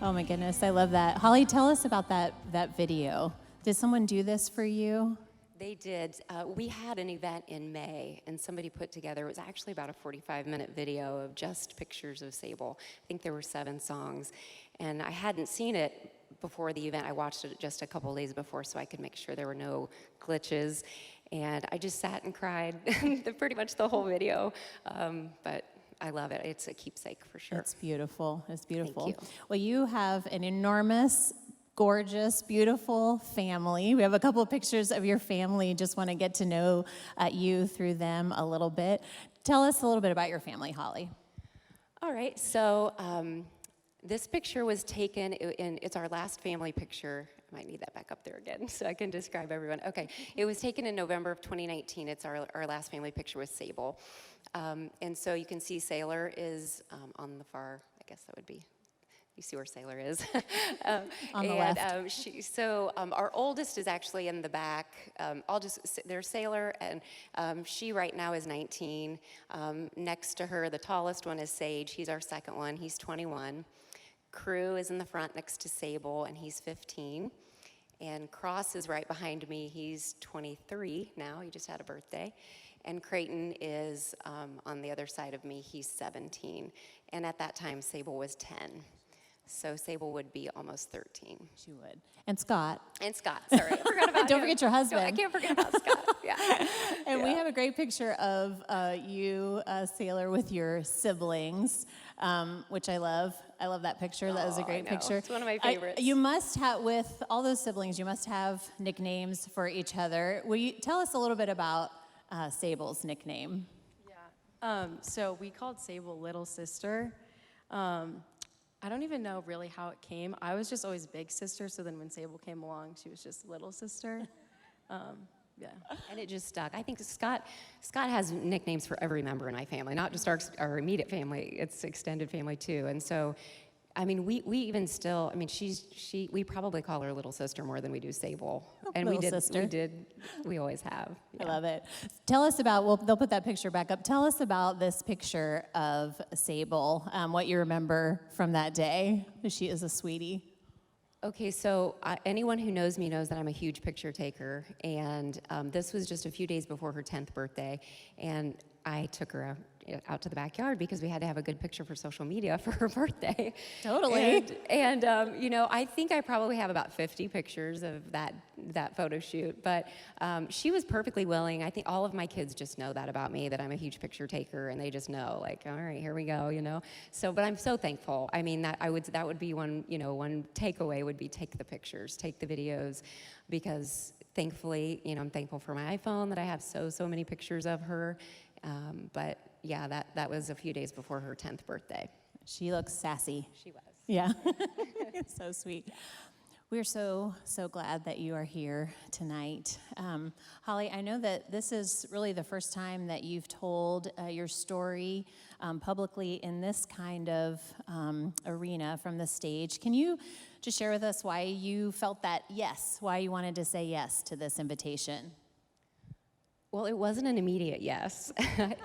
Oh my goodness, I love that. Holly, tell us about that video. Did someone do this for you? They did. We had an event in May, and somebody put together, it was actually about a 45-minute video of just pictures of Sable. I think there were 7 songs, and I hadn't seen it before the event. I watched it just a couple days before so I could make sure there were no glitches, and I just sat and cried pretty much the whole video, but I love it. It's a keepsake for sure. It's beautiful. It's beautiful. Thank you. Well, you have an enormous, gorgeous, beautiful family. We have a couple of pictures of your family. Just want to get to know you through them a little bit. Tell us a little bit about your family, Holly. All right, so this picture was taken, it's our last family picture. I might need that back up there again so I can describe everyone. Okay, it was taken in November of 2019. It's our last family picture with Sable. And so you can see Sailor is on the far, I guess that would be, you see where Sailor is. On the left. Our oldest is actually in the back. There's Sailor, and she right now is 19. Next to her, the tallest one is Sage. He's our second one. He's 21. Crew is in the front next to Sable, and he's 15. And Cross is right behind me. He's 23 now. He just had a birthday. And Creighton is on the other side of me. He's 17. And at that time, Sable was 10. So Sable would be almost 13. She would. And Scott. Sorry, I forgot about Don't him. forget your husband. No, I can't forget about Scott. Yeah. And we have a great picture of you, Sailor, with your siblings, which I love. I love that picture. That was a great picture. It's one of my favorites. You must have, with all those siblings, you must have nicknames for each other. Will you tell us a little bit about Sable's nickname? Yeah. So we called Sable Little Sister. I don't even know really how it came. I was just always big sister, so then when Sable came along, she was just little sister. Yeah. And it just stuck. I think Scott has nicknames for every member in my family, not just our immediate family, it's extended family too. And so, I mean, we even still, I mean, we probably call her little sister more than we do Sable. And we always have. Yeah. I love it. Tell us about, they'll put that picture back up. Tell us about this picture of Sable, what you remember from that day. She is a sweetie. Okay, so anyone who knows me knows that I'm a huge picture taker, and this was just a few days before her 10th birthday, and I took her out to the backyard because we had to have a good picture for social media for her birthday. Totally. And you know, I think I probably have about 50 pictures of that photo shoot, but she was perfectly willing. I think all of my kids just know that about me, that I'm a huge picture taker, and they just know, like, all right, here we go, you know. So, but I'm so thankful. I mean, that would be one takeaway would be take the pictures, take the videos, because thankfully, you know, I'm thankful for my iPhone that I have so many pictures of her. But yeah, that was a few days before her 10th birthday. She looks sassy. She was. Yeah. It's so sweet. We're so glad that you are here tonight. Holly, I know that this is really the first time that you've told your story publicly in this kind of arena from the stage. Can you just share with us why you felt that yes, why you wanted to say yes to this invitation? Well, it wasn't an immediate yes.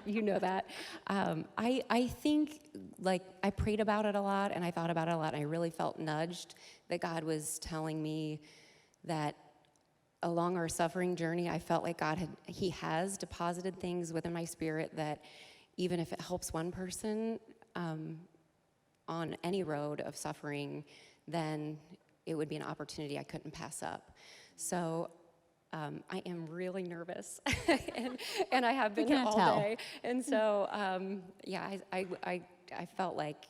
You know that. I think, like, I prayed about it a lot, and I thought about it a lot, and I really felt nudged that God was telling me that along our suffering journey, I felt like He has deposited things within my spirit that even if it helps one person on any road of suffering, then it would be an opportunity I couldn't pass up. So I am really nervous, and I have been all day. And so, yeah, I felt like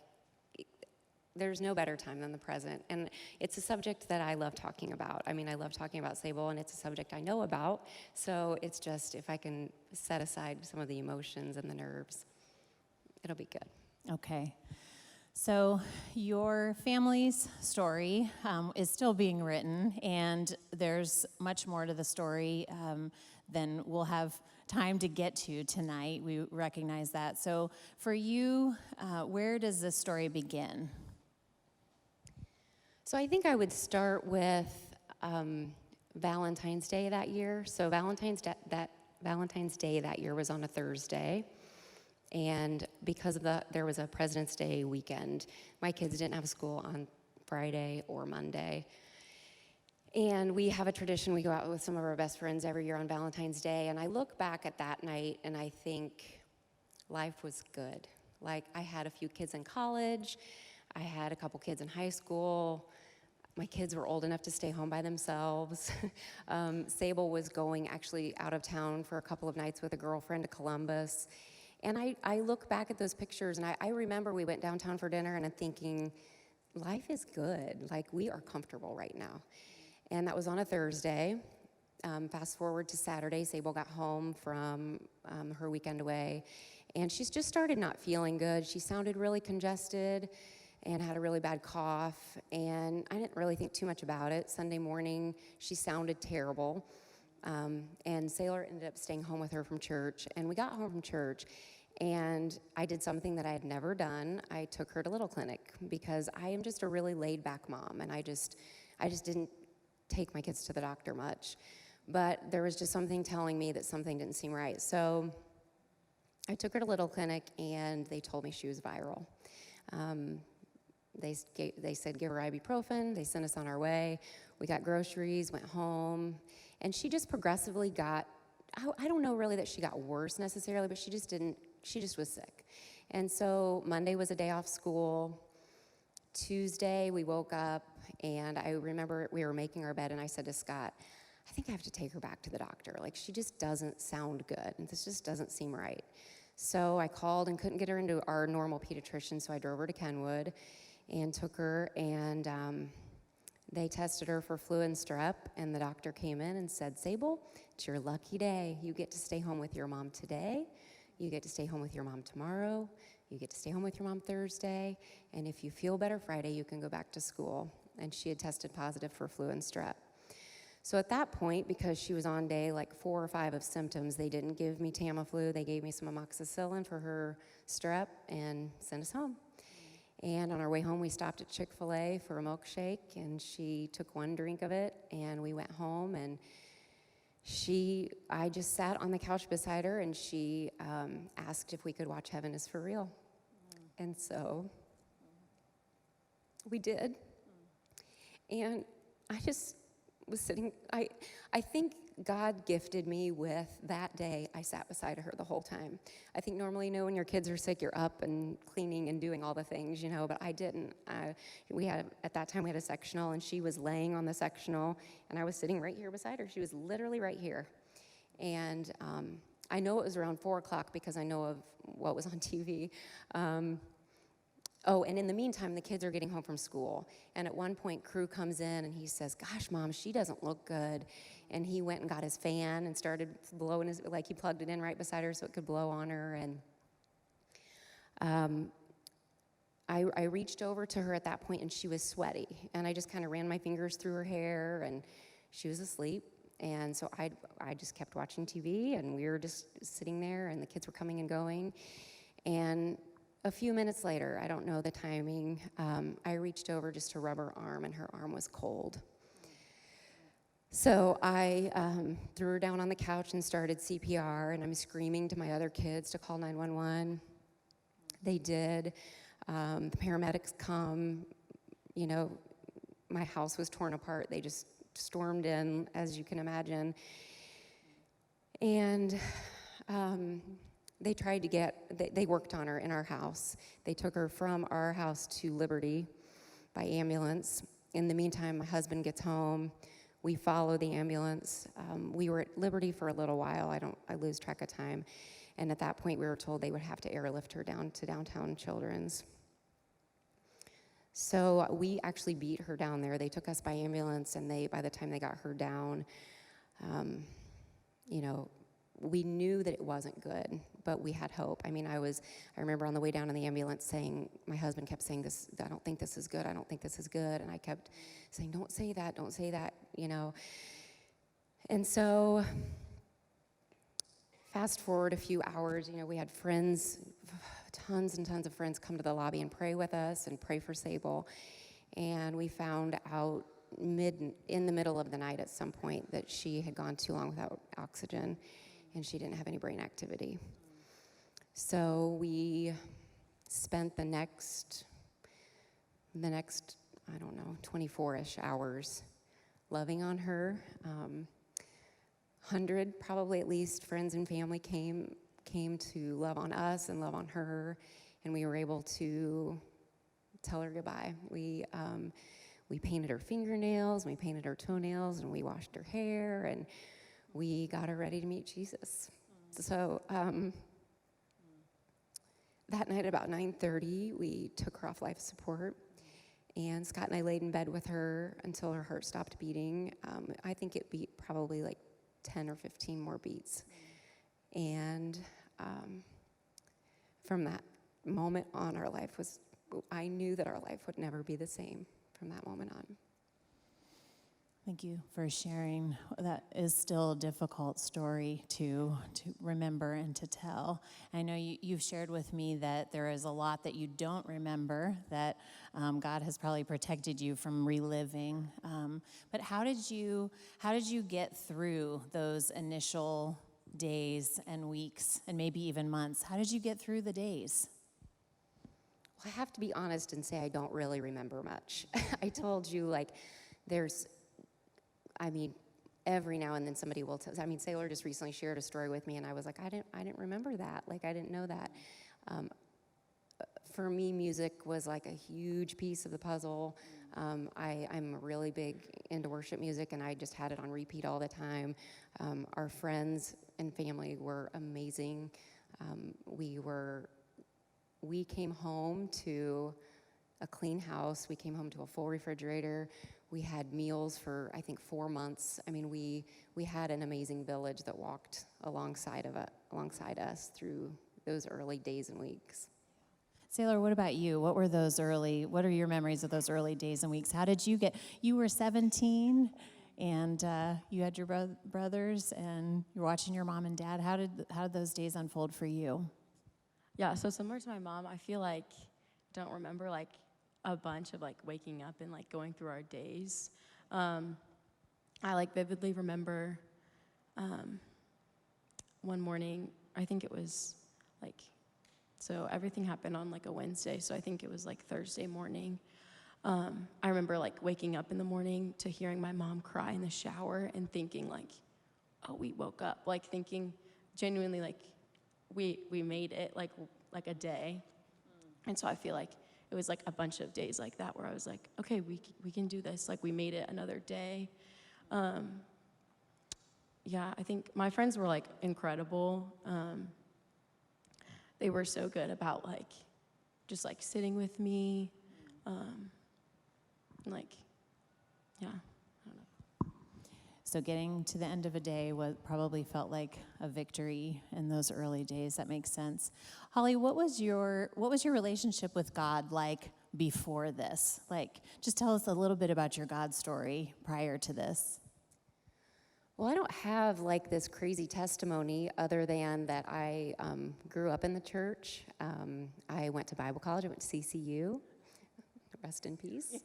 there's no better time than the present. And it's a subject that I love talking about. I mean, I love talking about Sable, and it's a subject I know about. So it's just, if I can set aside some of the emotions and the nerves, it'll be good. Okay. So your family's story is still being written, and there's much more to the story than we'll have time to get to tonight. We recognize that. So for you, where does this story begin? So I think I would start with Valentine's Day that year. So Valentine's Day that year was on a Thursday. And because of there was a President's Day weekend, my kids didn't have school on Friday or Monday. And we have a tradition, we go out with some of our best friends every year on Valentine's Day, and I look back at that night and I think life was good. Like, I had a few kids in college, I had a couple kids in high school, my kids were old enough to stay home by themselves. Sable was going actually out of town for a couple of nights with a girlfriend to Columbus. And I look back at those pictures and I remember we went downtown for dinner and I'm thinking, life is good, like we are comfortable right now. And that was on a Thursday. Fast forward to Saturday, Sable got home from her weekend away, and she's just started not feeling good. She sounded really congested and had a really bad cough, and I didn't really think too much about it. Sunday morning, she sounded terrible, and Sailor ended up staying home with her from church, and we got home from church, and I did something that I had never done. I took her to Little Clinic because I am just a really laid-back mom, and I just didn't take my kids to the doctor much. But there was just something telling me that something didn't seem right. So I took her to Little Clinic, and they told me she was viral. They said, give her ibuprofen. They sent us on our way. We got groceries, went home, and she just progressively got, I don't know really that she got worse necessarily, but she just was sick. And so Monday was a day off school. Tuesday, we woke up, and I remember we were making our bed, and I said to Scott, I think I have to take her back to the doctor. Like, she just doesn't sound good, and this just doesn't seem right. So I called and couldn't get her into our normal pediatrician, so I drove her to Kenwood and took her, and they tested her for flu and strep, and the doctor came in and said, Sable, it's your lucky day. You get to stay home with your mom today. You get to stay home with your mom tomorrow. You get to stay home with your mom Thursday, and if you feel better Friday, you can go back to school. And she had tested positive for flu and strep. So at that point, because she was on day like 4 or 5 of symptoms, they didn't give me Tamiflu. They gave me some amoxicillin for her strep and sent us home. And on our way home, we stopped at Chick-fil-A for a milkshake, and she took 1 drink of it, and we went home, and I just sat on the couch beside her, and she asked if we could watch Heaven is for Real. And so we did. And I just was sitting, I think God gifted me with that day. I sat beside her the whole time. I think normally, when your kids are sick, you're up and cleaning and doing all the things, but I didn't. At that time, we had a sectional, and she was laying on the sectional, and I was sitting right here beside her. She was literally right here. And I know it was around 4 o'clock because I know of what was on TV. And in the meantime, the kids are getting home from school. And at one point, Crew comes in, and he says, gosh, Mom, she doesn't look good. And he went and got his fan and started blowing he plugged it in right beside her so it could blow on her. And I reached over to her at that point, and she was sweaty. And I just kind of ran my fingers through her hair, and she was asleep. And so I just kept watching TV, and we were just sitting there, and the kids were coming and going. And a few minutes later, I don't know the timing, I reached over just to rub her arm, and her arm was cold. So I threw her down on the couch and started CPR, and I'm screaming to my other kids to call 911. They did. The paramedics come. My house was torn apart. They just stormed in, as you can imagine. And they tried to they worked on her in our house. They took her from our house to Liberty by ambulance. In the meantime, my husband gets home. We follow the ambulance. We were at Liberty for a little while. I lose track of time. And at that point, we were told they would have to airlift her down to downtown Children's. So we actually beat her down there. They took us by ambulance, and by the time they got her down, we knew that it wasn't good, but we had hope. I remember on the way down in the ambulance my husband kept saying this, I don't think this is good, I don't think this is good, and I kept saying, don't say that, And so, fast forward a few hours, we had friends, tons and tons of friends come to the lobby and pray with us and pray for Sable, and we found out in the middle of the night at some point that she had gone too long without oxygen, and she didn't have any brain activity. So we spent the next I don't know, 24-ish hours loving on her. 100 probably at least friends and family came to love on us and love on her, and we were able to tell her goodbye. We painted her fingernails, we painted her toenails, and we washed her hair, and we got her ready to meet Jesus. So that night at about 9:30, we took her off life support, and Scott and I laid in bed with her until her heart stopped beating. I think it beat probably like 10 or 15 more beats. And from that moment on, I knew that our life would never be the same from that moment on. Thank you for sharing. That is still a difficult story to remember and to tell. I know you've shared with me that there is a lot that you don't remember that God has probably protected you from reliving. But how did you get through those initial days and weeks and maybe even months? How did you get through the days? Well, I have to be honest and say I don't really remember much. I told you, every now and then somebody will tell. Sailor just recently shared a story with me, and I was like, I didn't remember that. I didn't know that. For me, music was like a huge piece of the puzzle. I'm really big into worship music, and I just had it on repeat all the time. Our friends and family were amazing. We came home to a clean house. We came home to a full refrigerator. We had meals for, I think, 4 months. We had an amazing village that walked alongside us through those early days and weeks. Sailor, what about you? What are your memories of those early days and weeks? How did you were 17 and you had your brothers and you're watching your mom and dad. How did those days unfold for you? Yeah, so similar to my mom, I feel like I don't remember a bunch of waking up and going through our days. I vividly remember one morning, I think it was so everything happened on a Wednesday, so I think it was Thursday morning. I remember waking up in the morning to hearing my mom cry in the shower and thinking oh, we woke up, thinking genuinely we made it like a day. And so I feel it was a bunch of days like that where I was okay, we can do this. We made it another day. Yeah, I think my friends were incredible. They were so good about just sitting with me. Yeah, I don't know. So getting to the end of a day probably felt like a victory in those early days. That makes sense. Holly, what was your relationship with God like before this? Just tell us a little bit about your God story prior to this. Well, I don't have this crazy testimony other than that I grew up in the church. I went to Bible college. I went to CCU. Rest in peace.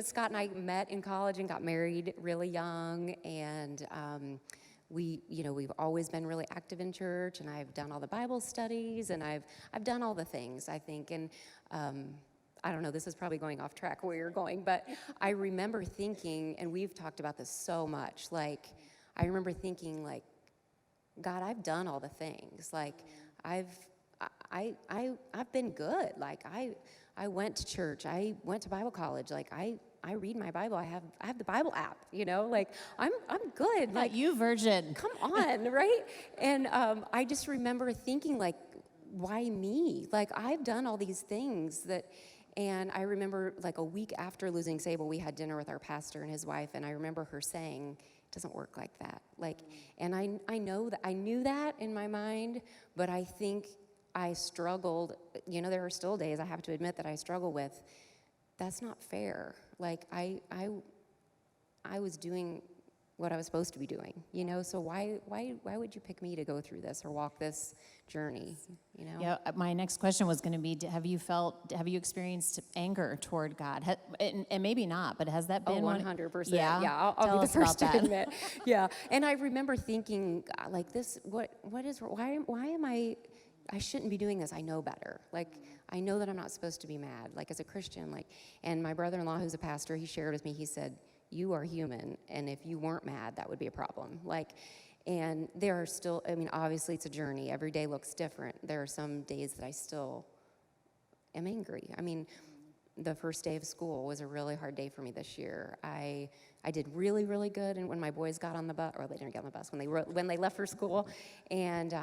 Scott and I met in college and got married really young, and we've always been really active in church, and I've done all the Bible studies, and I've done all the things, I think, and I don't know, this is probably going off track where you're going, but I remember thinking, and we've talked about this so much, I remember thinking, God, I've done all the things, I've been good. I went to church. I went to Bible college. I read my Bible. I have the Bible app. I'm good. You virgin. Come on, right? And I just remember thinking why me? I've done all these things and I remember a week after losing Sable, we had dinner with our pastor and his wife, and I remember her saying, "It doesn't work like that." And I know that I knew that in my mind, but I think I struggled. There are still days I have to admit that I struggle with. That's not fair. I was doing what I was supposed to be doing. So why would you pick me to go through this or walk this journey? Yeah. My next question was going to be: have you experienced anger toward God? And maybe not, but has that been 100%? Yeah. I'll Tell be us the first about to that. admit. Yeah. And I remember thinking this. Why am I? I shouldn't be doing this. I know better. Like, I know that I'm not supposed to be mad, like as a Christian. Like, and my brother-in-law, who's a pastor, he shared with me, he said, you are human, and if you weren't mad, that would be a problem. Like, and there are still, I mean, obviously it's a journey. Every day looks different. There are some days that I still am angry. I mean, the first day of school was a really hard day for me this year. I did really, really good, and when my boys got on the bus, or they didn't get on the bus, when they left for school, and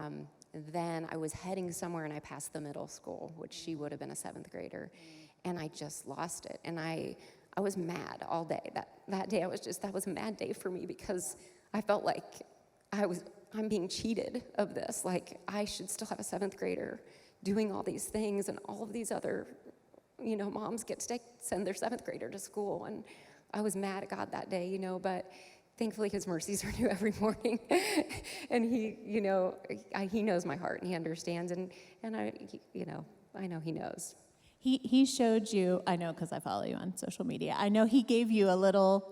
then I was heading somewhere, and I passed the middle school, which she would have been a 7th grader, and I just lost it, and I was mad all day. That day, that was a mad day for me, because I felt like I'm being cheated of this. Like, I should still have a 7th grader doing all these things, and all of these other, moms get to send their 7th grader to school, and I was mad at God that day, but thankfully his mercies are new every morning, and he knows my heart, and he understands, and I know he knows. He showed you, I know because I follow you on social media, I know he gave you a little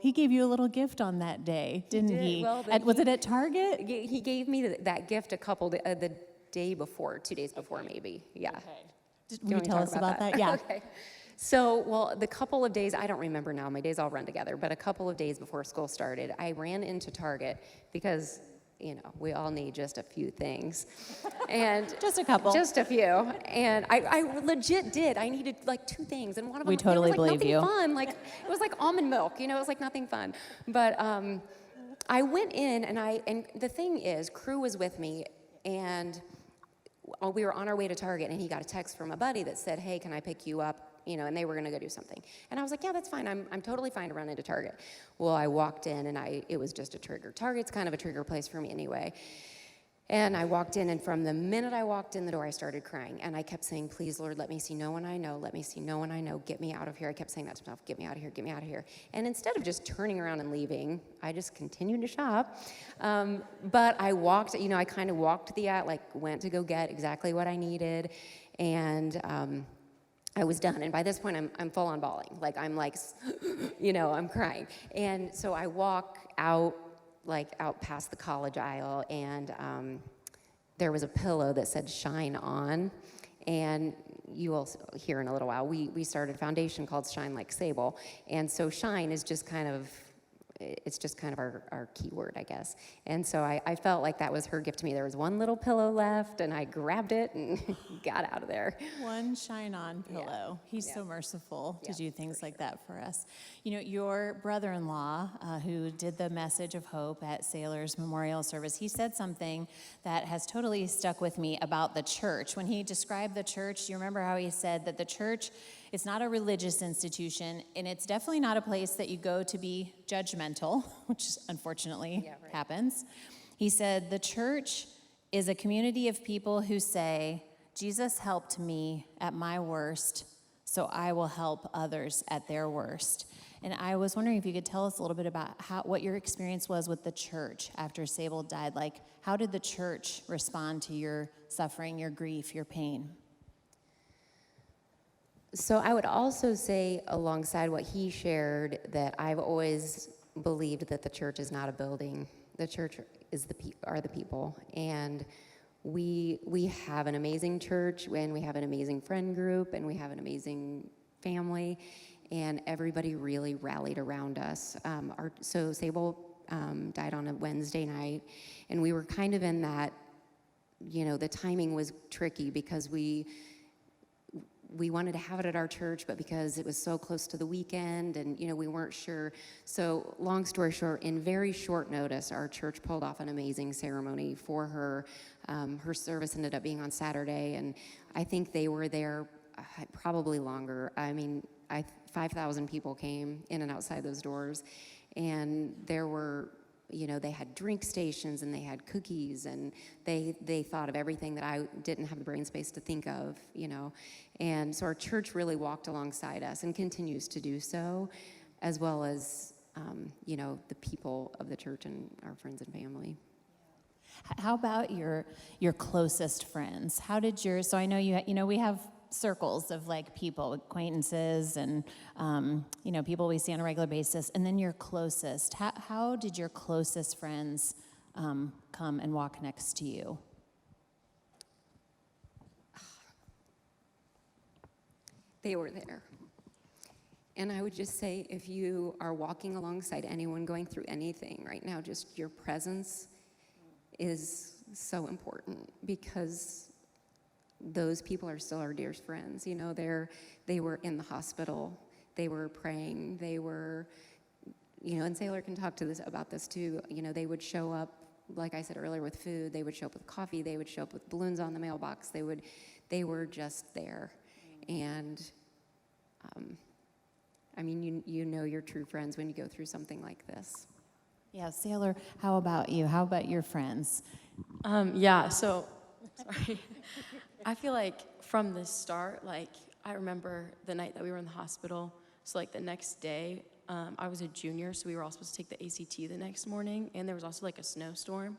gift on that day, didn't he? Well, was it at Target? He gave me that gift the day before, 2 days before maybe, yeah. Okay. Will you tell us about that? Yeah. Okay. So, well, the couple of days, I don't remember now, my days all run together, but a couple of days before school started, I ran into Target because, we all need just a few things. And Just a couple. Just a few. And I legit did. I needed like 2 things, and one of them, We totally it was like believe nothing you. fun. Like, it was like almond milk, it was like nothing fun. But I went in, and the thing is, Crew was with me, and we were on our way to Target, and he got a text from a buddy that said, hey, can I pick you up? And they were gonna go do something. And I was like, yeah, that's fine. I'm totally fine to run into Target. Well, I walked in, and it was just a trigger. Target's kind of a trigger place for me anyway. And I walked in, and from the minute I walked in the door, I started crying. And I kept saying, please, Lord, let me see no one I know. Let me see no one I know. Get me out of here. I kept saying that to myself, get me out of here, get me out of here. And instead of just turning around and leaving, I just continued to shop. But I walked, I kind of walked went to go get exactly what I needed. And I was done, and by this point, I'm full on bawling. Like, I'm I'm crying. And so I walk out past the college aisle, and there was a pillow that said "Shine On," and you will hear in a little while, we started a foundation called Shine Like Sable, and so shine is just kind of, it's just kind of our keyword, I guess. And so I felt like that was her gift to me. There was one little pillow left, and I grabbed it and got out of there. One shine on pillow. Yeah. He's so merciful to do things like that for us. Your brother-in-law, who did the message of hope at Sailor's Memorial Service, he said something that has totally stuck with me about the church. When he described the church, you remember how he said that the church, it's not a religious institution, and it's definitely not a place that you go to be judgmental, which unfortunately happens. He said, the church is a community of people who say, Jesus helped me at my worst, so I will help others at their worst. And I was wondering if you could tell us a little bit about what your experience was with the church after Sable died. Like, how did the church respond to your suffering, your grief, your pain? So I would also say, alongside what he shared, that I've always believed that the church is not a building. The church are the people, and we have an amazing church, and we have an amazing friend group, and we have an amazing family, and everybody really rallied around us. So Sable died on a Wednesday night, and we were kind of in that, the timing was tricky because we wanted to have it at our church, but because it was so close to the weekend and, we weren't sure. So long story short, in very short notice, our church pulled off an amazing ceremony for her. Her service ended up being on Saturday, and I think they were there probably longer. 5,000 people came in and outside those doors, and there were, they had drink stations, and they had cookies, and they thought of everything that I didn't have the brain space to think of, And so our church really walked alongside us and continues to do so, as well as, the people of the church and our friends and family. How about your closest friends? How did so I know we have circles of people, acquaintances, and people we see on a regular basis, and then your closest. How did your closest friends come and walk next to you? they were there. And I would just say, if you are walking alongside anyone going through anything right now, just your presence is so important, because those people are still our dearest friends. You know, they were in the hospital, they were praying, they were, you know, and Sailor can talk to this about this too. You know, they would show up, like I said earlier, with food. They would show up with coffee. They would show up with balloons on the mailbox. They were just there. And I mean, you know your true friends when you go through something like this. Yeah, Sailor, how about you? How about your friends? Yeah, so, sorry. I feel like from the start, like, I remember the night that we were in the hospital. So, like, the next day, I was a junior, so we were all supposed to take the ACT the next morning, and there was also, like, a snowstorm.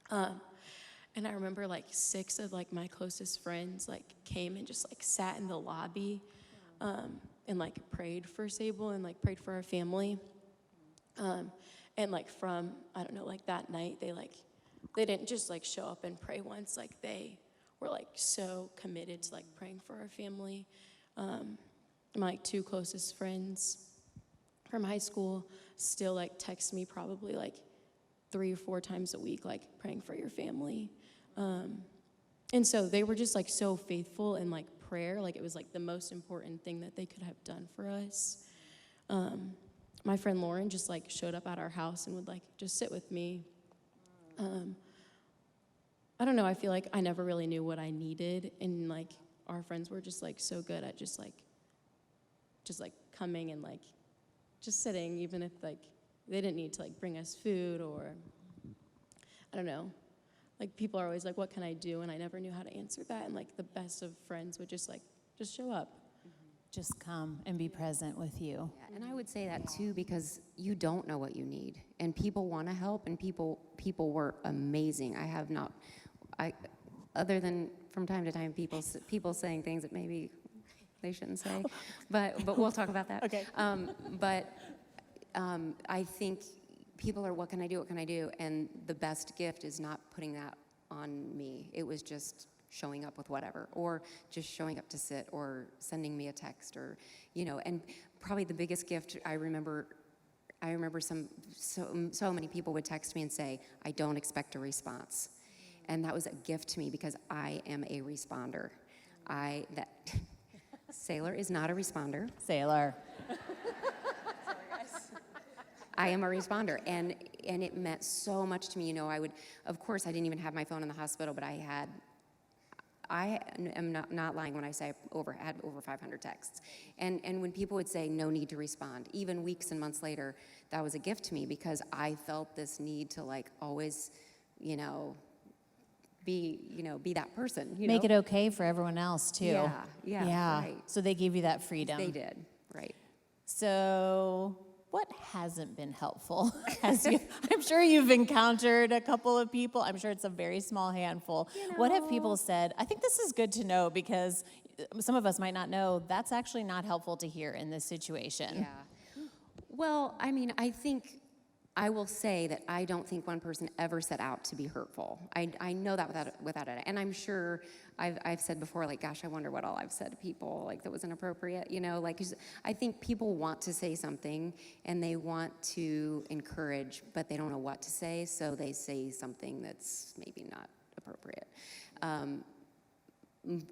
And I remember, like, 6 of, like, my closest friends, like, came and just, like, sat in the lobby and, like, prayed for Sable and, like, prayed for our family. And, like, from, I don't know, like, that night, they didn't just, like, show up and pray once. Like, they were, like, so committed to, like, praying for our family. My, like, 2 closest friends from high school still, like, text me probably, like, 3 or 4 times a week, like, praying for your family. And so they were just, like, so faithful in, like, prayer. Like, it was, like, the most important thing that they could have done for us. My friend Lauren just, like, showed up at our house and would, like, just sit with me. I don't know, I feel like I never really knew what I needed, and, like, our friends were just, like, so good at just coming and, like, just sitting, even if, like, they didn't need to, like, bring us food, or, I don't know. Like, people are always like, what can I do? And I never knew how to answer that, and, like, the best of friends would just, like, just show up. Just come and be present with you. Yeah, and I would say that too, because you don't know what you need, and people want to help, and people were amazing. Other than from time to time people saying things that maybe they shouldn't say, but we'll talk about that. Okay. I think people are, what can I do? And the best gift is not putting that on me. It was just showing up with whatever, or just showing up to sit, or sending me a text, or, you know. And probably the biggest gift I remember so many people would text me and say, I don't expect a response. And that was a gift to me, because I am a responder. Sailor is not a responder. Sailor. I am a responder, and it meant so much to me. You know, of course, I didn't even have my phone in the hospital, but I am not lying when I say I had over 500 texts. And when people would say no need to respond, even weeks and months later, that was a gift to me, because I felt this need to, like, always, you know, be that person. Make it okay for everyone else too. Yeah, right. So they gave you that freedom. They did, right. So what hasn't been helpful? I'm sure you've encountered a couple of people. I'm sure it's a very small handful. What have people said? I think this is good to know, because some of us might not know that's actually not helpful to hear in this situation. Yeah. Well, I mean, I will say that I don't think one person ever set out to be hurtful. I know that without it. And I'm sure I've said before, like, gosh, I wonder what all I've said to people, like, that was inappropriate, you know? Like, I think people want to say something, and they want to encourage, but they don't know what to say, so they say something that's maybe not appropriate.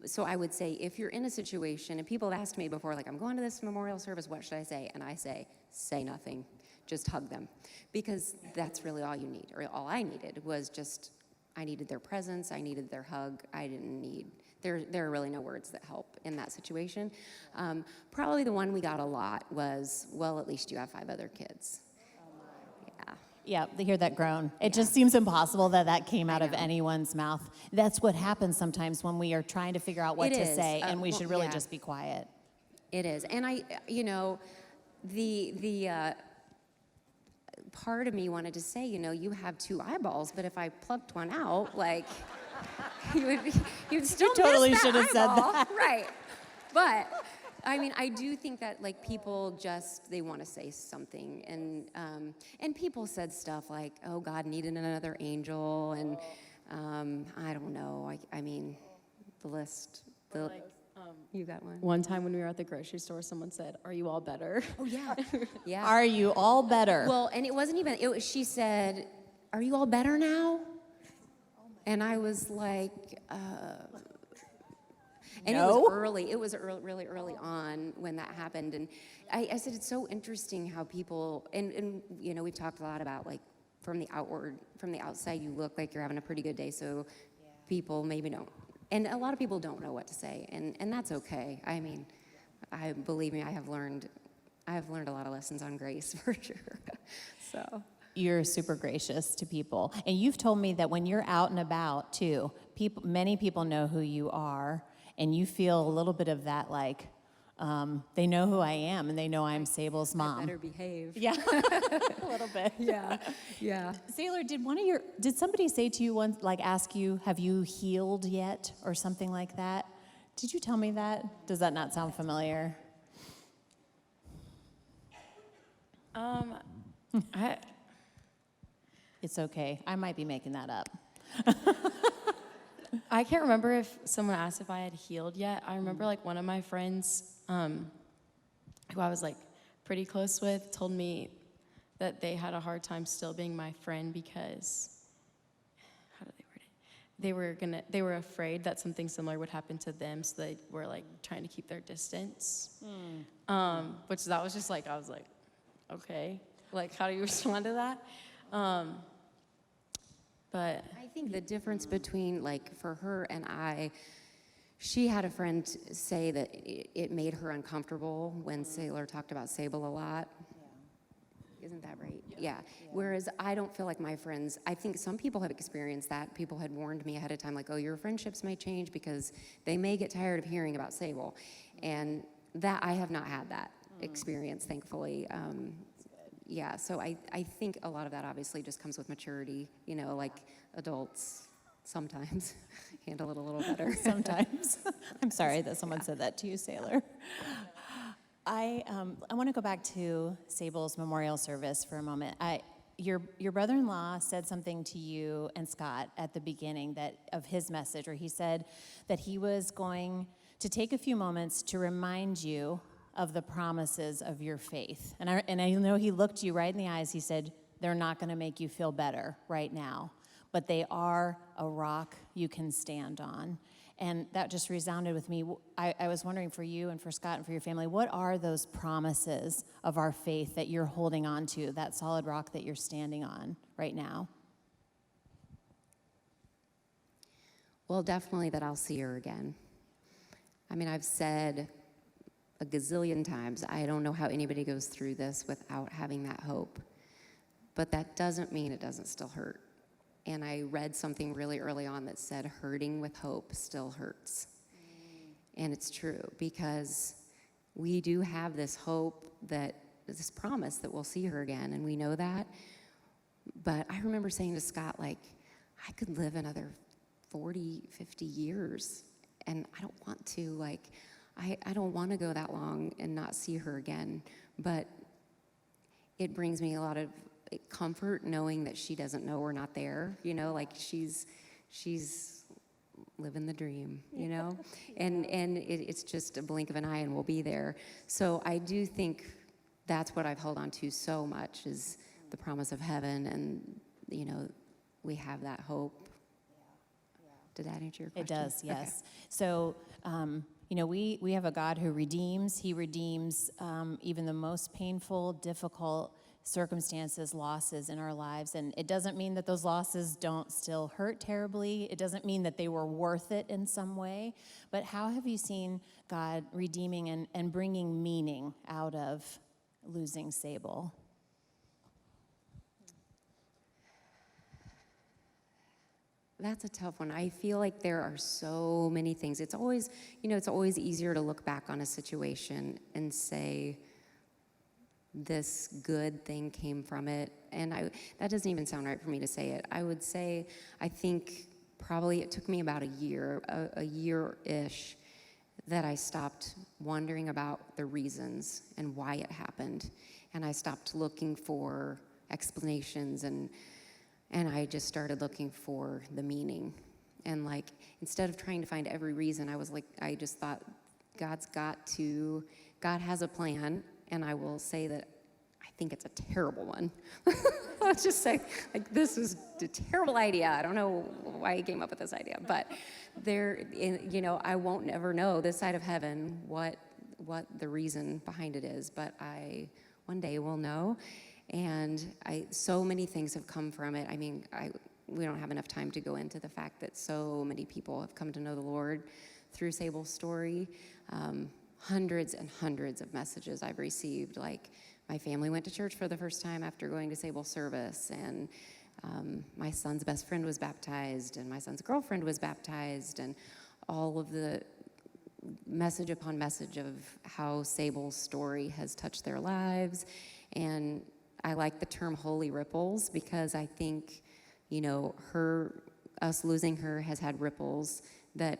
So I would say, if you're in a situation, and people have asked me before, like, I'm going to this memorial service, what should I say? And I say nothing. Just hug them, because that's really all you need, or all I needed was just, I needed their presence, I needed their hug. I didn't need, there are really no words that help in that situation. Probably the one we got a lot was, well, at least you have 5 other kids. Yeah, they hear that groan. It just seems impossible that came out of anyone's mouth. That's what happens sometimes when we are trying to figure out what to say, and we should really just be quiet. It is, and the part of me wanted to say, you have 2 eyeballs, but if I plucked one out, like, you'd still totally miss that should have said eyeball. that. Right. But, I mean, I do think that, like, people just, they want to say something. And people said stuff like, oh, God needed another angel, and I don't know. I mean, the list. Like, You got one? One time when we were at the grocery store, someone said, "Are you all better?" Oh, yeah. Yeah. Are you all better? Well, and it wasn't even, she said, "Are you all better now?" And I was like, and No. it was really early on when that happened. And I said, it's so interesting how people, and we've talked a lot about like from the outside, you look like you're having a pretty good day. So people maybe don't. And a lot of people don't know what to say. And that's okay. I mean, believe me, I have learned a lot of lessons on grace for sure. So. You're super gracious to people. And you've told me that when you're out and about too, many people know who you are, and you feel a little bit of that, like, they know who I am, and they know I'm Sable's mom. I better behave. Yeah, a little bit. Yeah. Sailor, did somebody say to you once, like ask you, have you healed yet, or something like that? Did you tell me that? Does that not sound familiar? It's okay. I might be making that up. I can't remember if someone asked if I had healed yet. I remember like one of my friends, who I was like pretty close with, told me that they had a hard time still being my friend because, how did they word it? They were afraid that something similar would happen to them, so they were like trying to keep their distance. Which that was just like, I was like, okay, like how do you respond to that? But I think the difference between, like, for her and she had a friend say that it made her uncomfortable when Sailor talked about Sable a lot. Yeah. Isn't that right? Yeah. Whereas I don't feel like my friends, I think some people have experienced that. People had warned me ahead of time, like, oh, your friendships may change because they may get tired of hearing about Sable. And that, I have not had that experience, thankfully. Yeah, so I think a lot of that obviously just comes with maturity, like adults sometimes handle it a little better. Sometimes. I'm sorry that someone said that to you, Sailor. I want to go back to Sable's memorial service for a moment. Your brother-in-law said something to you and Scott at the beginning of his message, where he said that he was going to take a few moments to remind you of the promises of your faith. And I know he looked you right in the eyes. He said, they're not going to make you feel better right now, but they are a rock you can stand on. And that just resounded with me. I was wondering for you and for Scott and for your family, what are those promises of our faith that you're holding on to, that solid rock that you're standing on right now? Well, definitely that I'll see her again. I mean, I've said a gazillion times, I don't know how anybody goes through this without having that hope. But that doesn't mean it doesn't still hurt. And I read something really early on that said, hurting with hope still hurts. And it's true, because we do have this hope, this promise that we'll see her again, and we know that. But I remember saying to Scott, like, I could live another 40, 50 years, and I don't want to, like, I don't want to go that long and not see her again. But it brings me a lot of comfort knowing that she doesn't know we're not there, like she's living the dream, and it's just a blink of an eye and we'll be there. So I do think that's what I've held on to so much, is the promise of heaven, and we have that hope. Did that answer your question? It does, yes. Okay. So, we have a God who redeems. He redeems even the most painful, difficult circumstances, losses in our lives. And it doesn't mean that those losses don't still hurt terribly. It doesn't mean that they were worth it in some way. But how have you seen God redeeming and bringing meaning out of losing Sable? That's a tough one. I feel like there are so many things. It's always, it's always easier to look back on a situation and say, this good thing came from it. And that doesn't even sound right for me to say it. I would say, I think probably it took me about a year-ish, that I stopped wondering about the reasons and why it happened. And I stopped looking for explanations, and I just started looking for the meaning. And like, instead of trying to find every reason, I just thought, God has a plan, and I will say that I think it's a terrible one. Let's just say, like, this is a terrible idea. I don't know why he came up with this idea, but I won't ever know this side of heaven what the reason behind it is, but I one day will know. And so many things have come from it. I mean, we don't have enough time to go into the fact that so many people have come to know the Lord through Sable's story. Hundreds and hundreds of messages I've received, like my family went to church for the first time after going to Sable service, and my son's best friend was baptized, and my son's girlfriend was baptized, and all of the message upon message of how Sable's story has touched their lives. And I like the term holy ripples, because I think, us losing her has had ripples that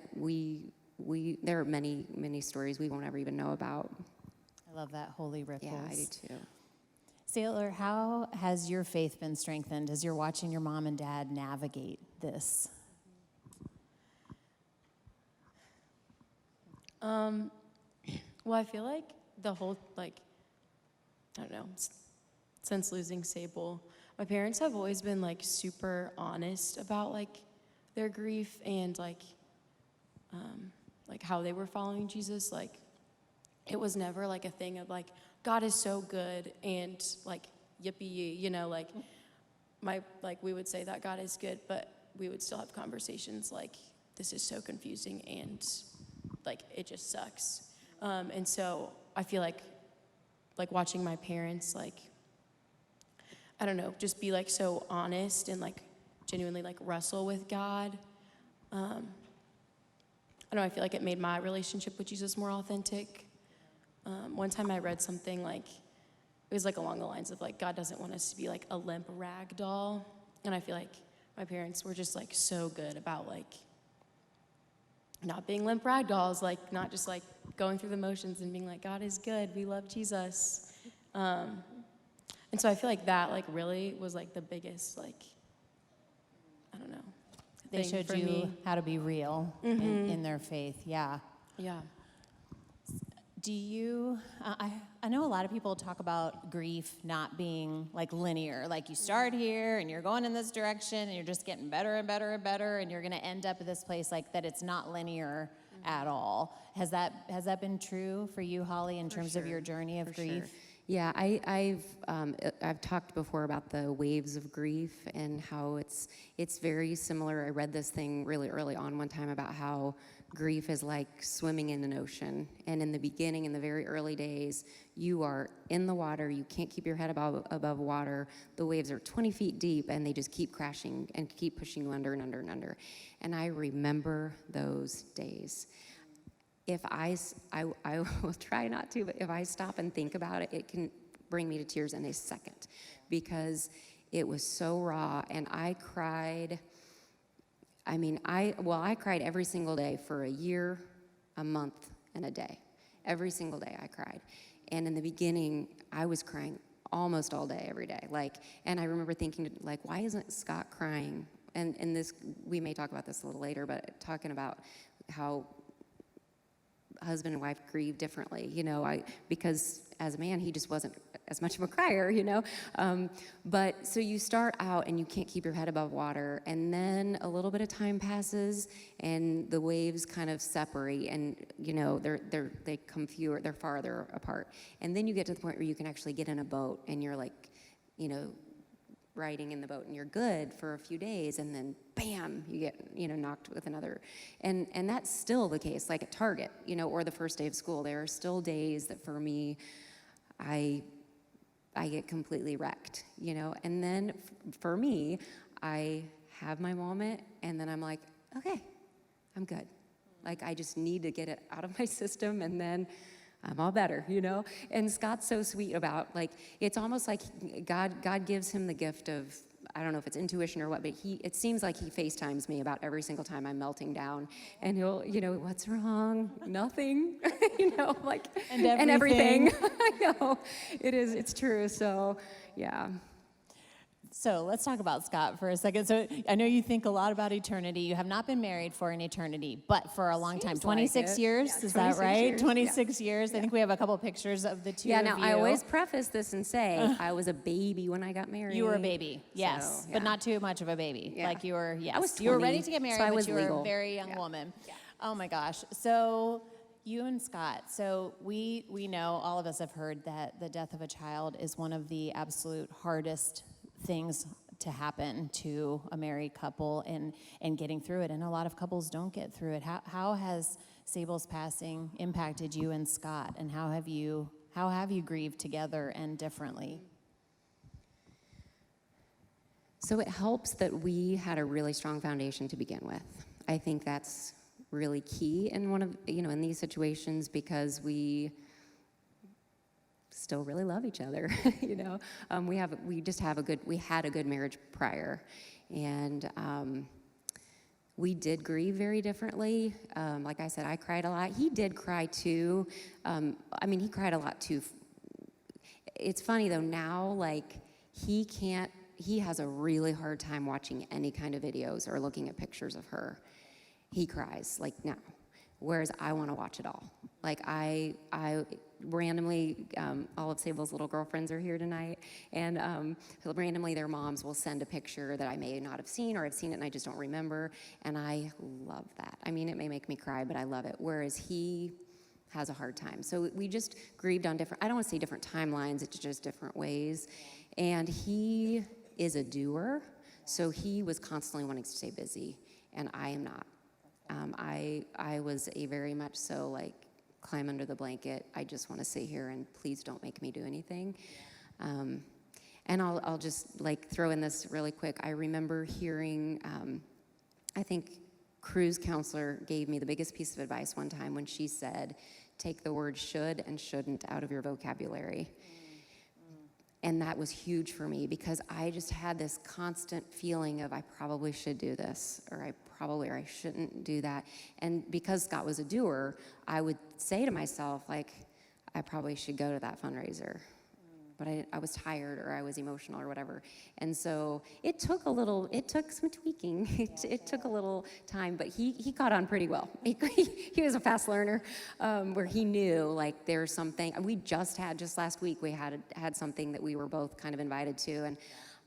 there are many, many stories we won't ever even know about. I love that, holy ripples. Yeah, I do too. Sailor, how has your faith been strengthened as you're watching your mom and dad navigate this? Well, I feel like the whole, I don't know, since losing Sable, my parents have always been, super honest about, their grief and, how they were following Jesus. It was never, a thing of, God is so good and, yippee, we would say that God is good, but we would still have conversations this is so confusing and, it just sucks. And so I feel like watching my parents, I don't know, just be, so honest and, genuinely, wrestle with God. I don't know, I feel like it made my relationship with Jesus more authentic. One time I read something it was along the lines of God doesn't want us to be a limp rag doll. And I feel like my parents were just so good about not being limp rag dolls, not just going through the motions and being God is good, we love Jesus. And so I feel like that really was the biggest I don't know. They thing showed for you me. how to be real in their faith, yeah. Yeah. Do you, I know a lot of people talk about grief not being linear, you start here and you're going in this direction and you're just getting better and better and better and you're gonna end up at this place that it's not linear at all. Has that been true for you, Holly, in terms of your journey of grief? Sure. Yeah, I've talked before about the waves of grief and how it's very similar. I read this thing really early on one time about how grief is like swimming in an ocean. And in the beginning, in the very early days, you are in the water. You can't keep your head above water. The waves are 20 feet deep, and they just keep crashing and keep pushing you under and under and under. And I remember those days. If I will try not to, but if I stop and think about it, it can bring me to tears in a second, because it was so raw, and I cried. I cried every single day for a year, a month, and a day. Every single day I cried. And in the beginning, I was crying almost all day, every day. And I remember thinking, why isn't Scott crying? And this, we may talk about this a little later, but talking about how husband and wife grieve differently, because as a man, he just wasn't as much of a crier, but so you start out and you can't keep your head above water, and then a little bit of time passes and the waves kind of separate, and they come fewer, they're farther apart, and then you get to the point where you can actually get in a boat and you're riding in the boat and you're good for a few days, and then bam, you get knocked with another, and that's still the case, at Target, or the first day of school. There are still days that for me I get completely wrecked, and then for me, I have my moment, and then I'm like, okay, I'm good. I just need to get it out of my system, and then I'm all better, And Scott's so sweet about, it's almost like God gives him the gift of, I don't know if it's intuition or what, but it seems like he FaceTimes me about every single time I'm melting down, and he'll, what's wrong? Nothing, and everything. I know, it's true, so, yeah. So let's talk about Scott for a second. So I know you think a lot about eternity. You have not been married for an eternity, but for a long time. Seems 26 like it. years, Yeah, is that 26 right? years, 26 years. I think we have a couple pictures of the two Yeah, of now you. I always preface this and say I was a baby when I got married. You were a baby, yes, So, but yeah. not too much of a baby. Yeah. Like you were, yes. I was You were 20, ready to get married, so I but was you were a legal. very young Yeah. woman. Oh my gosh. So you and Scott, so we know, all of us have heard that the death of a child is one of the absolute hardest things to happen to a married couple and getting through it. And a lot of couples don't get through it. How has Sable's passing impacted you and Scott? And how have you grieved together and differently? So it helps that we had a really strong foundation to begin with. I think that's really key in in these situations, because we still really love each other. We had a good marriage prior, and we did grieve very differently. Like I said, I cried a lot. He did cry too. He cried a lot too. It's funny though, now, like, he has a really hard time watching any kind of videos or looking at pictures of her. He cries, like, now. Whereas I want to watch it all. Like, I randomly, all of Sable's little girlfriends are here tonight, and randomly their moms will send a picture that I may not have seen, or I've seen it and I just don't remember, and I love that. I mean, it may make me cry, but I love it. Whereas he has a hard time. So we just grieved on I don't want to say different timelines, it's just different ways. And he is a doer, so he was constantly wanting to stay busy, and I am not. I was a very much so, like, climb under the blanket. I just want to sit here and please don't make me do anything. And I'll just, like, throw in this really quick. I remember hearing, I think Cruise counselor gave me the biggest piece of advice one time when she said, take the word should and shouldn't out of your vocabulary. And that was huge for me, because I just had this constant feeling of I probably should do this, or I shouldn't do that. And because Scott was a doer, I would say to myself, like, I probably should go to that fundraiser. But I was tired, or I was emotional, or whatever. And so it took some tweaking. It took a little time, but he caught on pretty well. He was a fast learner, where he knew, like, there's something. Just last week, we had something that we were both kind of invited to, and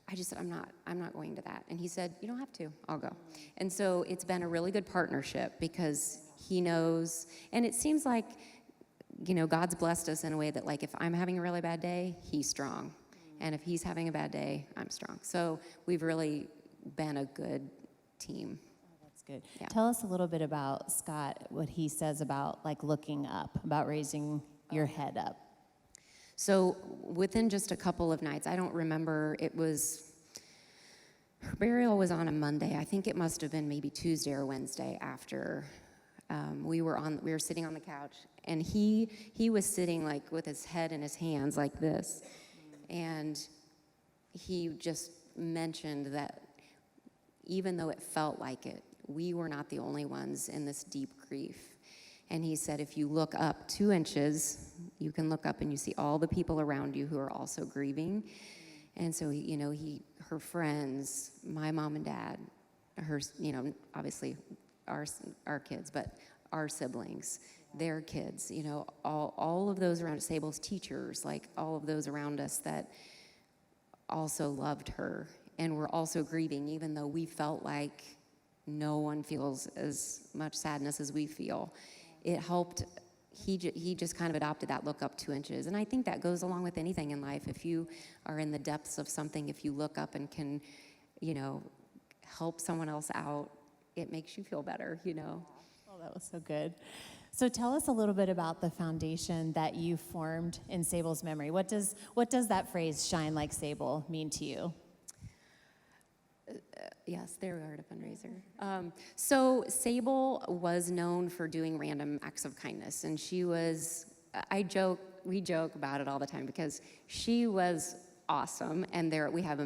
I just said, I'm not going to that. And he said, you don't have to, I'll go. And so it's been a really good partnership, because he knows, and it seems like, God's blessed us in a way that, like, if I'm having a really bad day, he's strong. And if he's having a bad day, I'm strong. So we've really been a good team. Oh, that's good. Yeah. Tell us a little bit about Scott, what he says about, like, looking up, about raising your head up. So within just a couple of nights, I don't remember, her burial was on a Monday. I think it must have been maybe Tuesday or Wednesday after. We were sitting on the couch, and he was sitting, like, with his head in his hands like this, and he just mentioned that even though it felt like it, we were not the only ones in this deep grief. And he said, if you look up 2 inches, you can look up and you see all the people around you who are also grieving. And so, her friends, my mom and dad, her, obviously our kids, but our siblings, their kids, all of those around, Sable's teachers, like, all of those around us that also loved her and were also grieving, even though we felt like no one feels as much sadness as we feel. It helped. He just kind of adopted that look up 2 inches. And I think that goes along with anything in life. If you are in the depths of something, if you look up and can, help someone else out, it makes you feel better, Oh, that was so good. So tell us a little bit about the foundation that you formed in Sable's memory. What does that phrase, shine like Sable, mean to you? Yes, there we are at a fundraiser. So Sable was known for doing random acts of kindness, and we joke about it all the time, because she was awesome, and we have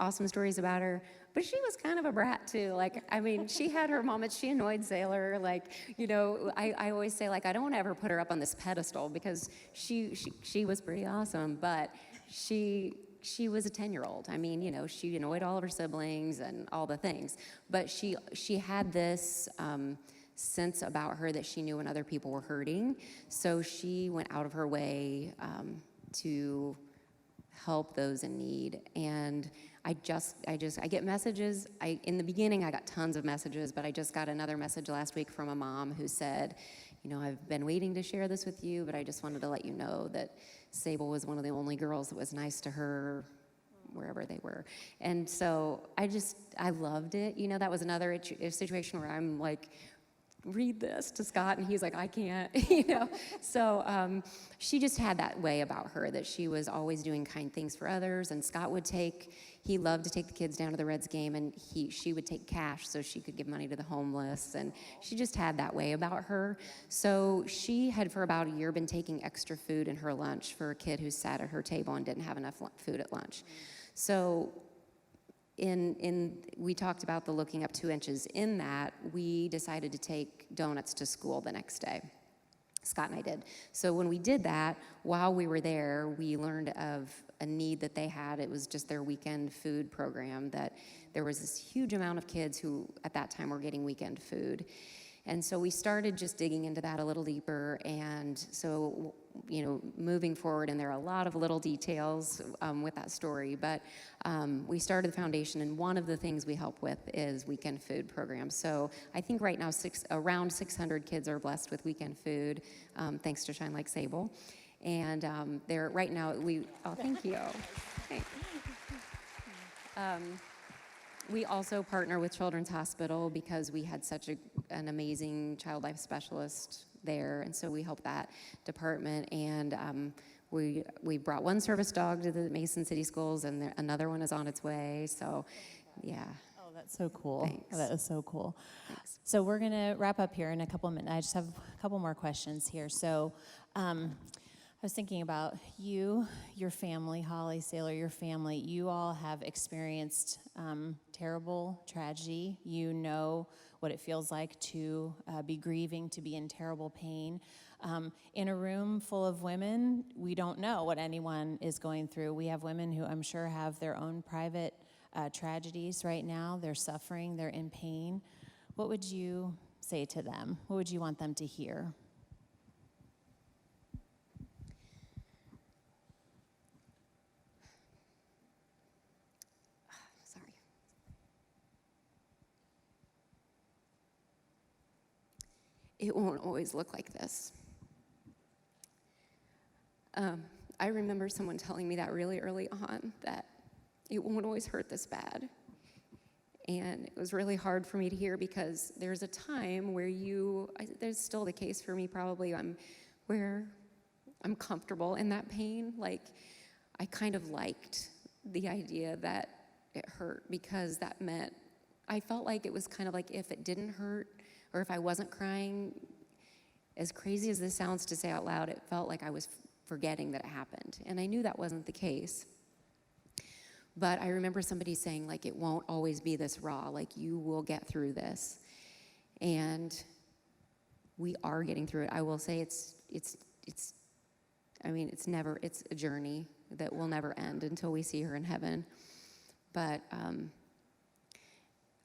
awesome stories about her, but she was kind of a brat too. Like, she had her moments. She annoyed Sailor. Like, I always say, like, I don't want to ever put her up on this pedestal, because she was pretty awesome, but she she was a 10-year-old. I mean, she annoyed all of her siblings and all the things. But she had this sense about her that she knew when other people were hurting. So she went out of her way to help those in need. And I get messages. In the beginning, I got tons of messages, but I just got another message last week from a mom who said, I've been waiting to share this with you, but I just wanted to let you know that Sable was one of the only girls that was nice to her wherever they were. And so I loved it. That was another situation where I'm like, read this to Scott, and he's like, I can't, So she just had that way about her that she was always doing kind things for others. And Scott he loved to take the kids down to the Reds game, and she would take cash so she could give money to the homeless. And she just had that way about her. So she had for about a year been taking extra food in her lunch for a kid who sat at her table and didn't have enough food at lunch. So we talked about the looking up 2 inches. In that, we decided to take donuts to school the next day. Scott and I did. So when we did that, while we were there, we learned of a need that they had. It was just their weekend food program, that there was this huge amount of kids who at that time were getting weekend food. And so we started just digging into that a little deeper. And so, moving forward, and there are a lot of little details with that story, but we started the foundation, and one of the things we help with is weekend food programs. So I think right now around 600 kids are blessed with weekend food, thanks to Shine Like Sable. And they're right now, thank you. Thanks. We also partner with Children's Hospital because we had such an amazing child life specialist there, and so we help that department. And we brought one service dog to the Mason City Schools, and another one is on its way. So, yeah. Oh, that's so cool. Thanks. That is so cool. Thanks. So we're going to wrap up here in a couple minutes. I just have a couple more questions here. So I was thinking about you, your family, Holly, Sailor, your family. You all have experienced terrible tragedy. You know what it feels like to be grieving, to be in terrible pain. In a room full of women, we don't know what anyone is going through. We have women who I'm sure have their own private tragedies right now. They're suffering, they're in pain. What would you say to them? What would you want them to hear? It won't always look like this. I remember someone telling me that really early on, that it won't always hurt this bad. And it was really hard for me to hear, because there's a time where there's still the case for me probably, where I'm comfortable in that pain. Like, I kind of liked the idea that it hurt, because that meant, I felt like it was kind of like if it didn't hurt, or if I wasn't crying, as crazy as this sounds to say out loud, it felt like I was forgetting that it happened. And I knew that wasn't the case. But I remember somebody saying, like, it won't always be this raw, like, you will get through this. And we are getting through it. I will say it's a journey that will never end until we see her in heaven. But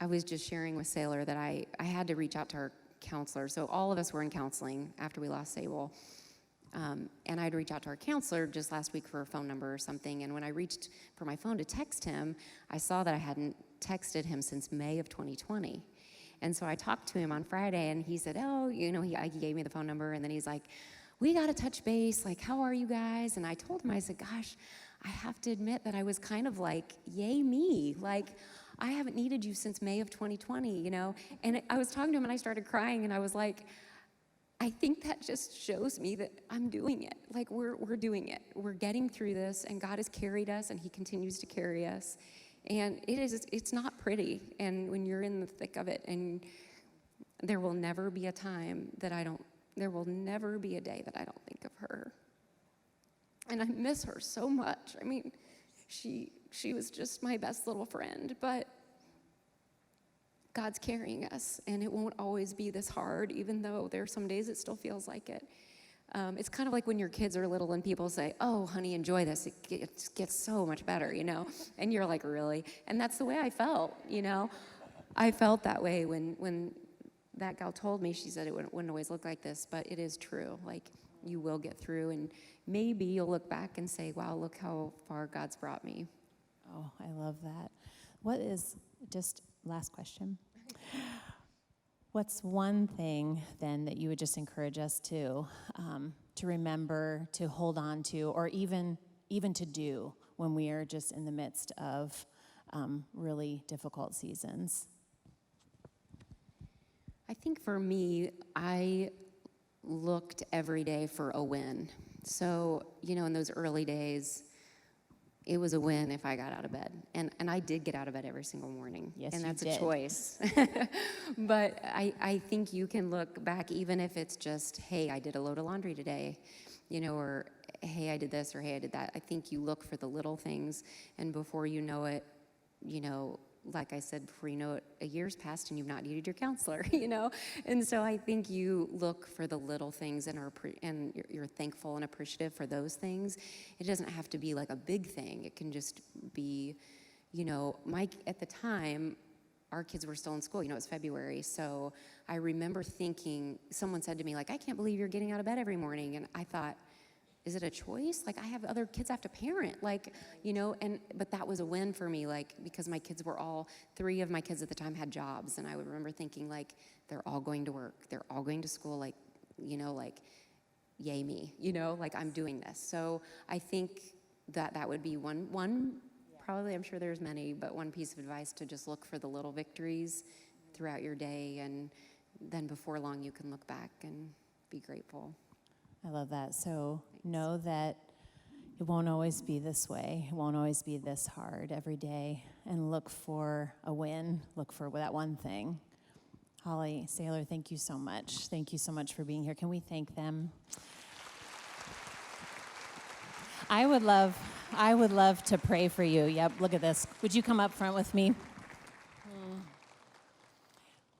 I was just sharing with Sailor that I had to reach out to her counselor. So all of us were in counseling after we lost Sable. And I had to reach out to our counselor just last week for a phone number or something. And when I reached for my phone to text him, I saw that I hadn't texted him since May of 2020. And so I talked to him on Friday, and he said, he gave me the phone number, and then he's like, we got to touch base. Like, how are you guys? And I told him, I said, gosh, I have to admit that I was kind of like, yay me. Like, I haven't needed you since May of 2020, And I was talking to him, and I started crying, and I was like, I think that just shows me that I'm doing it. Like, we're doing it. We're getting through this, and God has carried us, and he continues to carry us. And it's not pretty. And when you're in the thick of it, and there will never be a time there will never be a day that I don't think of her. And I miss her so much. I mean, she was just my best little friend, but God's carrying us, and it won't always be this hard, even though there are some days it still feels like it. It's kind of like when your kids are little and people say, oh, honey, enjoy this. It gets so much better, And you're like, really? And that's the way I felt, I felt that way when that gal told me. She said it wouldn't always look like this, but it is true. Like, you will get through, and maybe you'll look back and say, wow, look how far God's brought me. Oh, I love that. What is, just last question. What's one thing then that you would just encourage us to remember, to hold on to, or even to do when we are just in the midst of really difficult seasons? I think for me, I looked every day for a win. So, in those early days, it was a win if I got out of bed. And I did get out of bed every single morning. Yes, and that's you did. a choice. But I think you can look back, even if it's just, hey, I did a load of laundry today, or hey, I did this, or hey, I did that. I think you look for the little things, and before you know it, like I said, before you know it, a year's passed and you've not needed your counselor, And so I think you look for the little things and you're thankful and appreciative for those things. It doesn't have to be like a big thing. It can just be, Mike, at the time, our kids were still in school, it's February. So I remember thinking, someone said to me, like, I can't believe you're getting out of bed every morning. And I thought, is it a choice? Like, I have other kids I have to parent, but that was a win for me, because my kids were all, 3 of my kids at the time had jobs, and I would remember thinking, they're all going to work, they're all going to school, yay me, I'm doing this. So I think that would be one, probably, I'm sure there's many, but one piece of advice, to just look for the little victories throughout your day, and then before long you can look back and be grateful. I love that. So know that it won't always be this way. It won't always be this hard every day. And look for a win. Look for that one thing. Holly, Sailor, thank you so much. Thank you so much for being here. Can we thank them? I would love to pray for you. Yep, look at this. Would you come up front with me?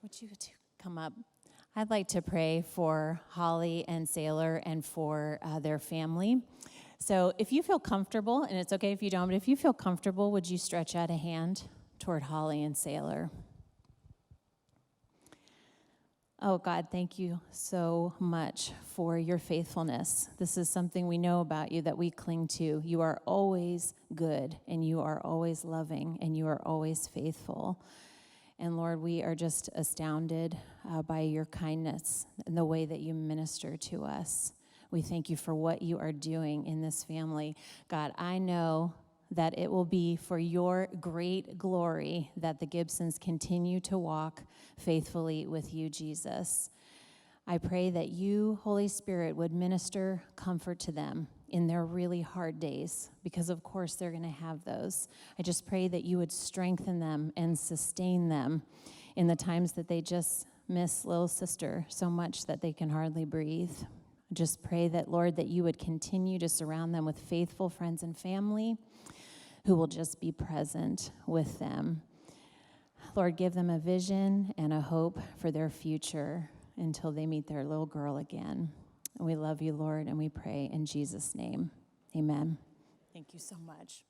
Would you come up? I'd like to pray for Holly and Sailor and for their family. So if you feel comfortable, and it's okay if you don't, but if you feel comfortable, would you stretch out a hand toward Holly and Sailor? Oh, God, thank you so much for your faithfulness. This is something we know about you that we cling to. You are always good, and you are always loving, and you are always faithful. And Lord, we are just astounded by your kindness and the way that you minister to us. We thank you for what you are doing in this family. God, I know that it will be for your great glory that the Gibsons continue to walk faithfully with you, Jesus. I pray that you, Holy Spirit, would minister comfort to them in their really hard days, because of course they're going to have those. I just pray that you would strengthen them and sustain them in the times that they just miss little sister so much that they can hardly breathe. I just pray that, Lord, that you would continue to surround them with faithful friends and family who will just be present with them. Lord, give them a vision and a hope for their future until they meet their little girl again. And we love you, Lord, and we pray in Jesus' name. Amen. Thank you so much.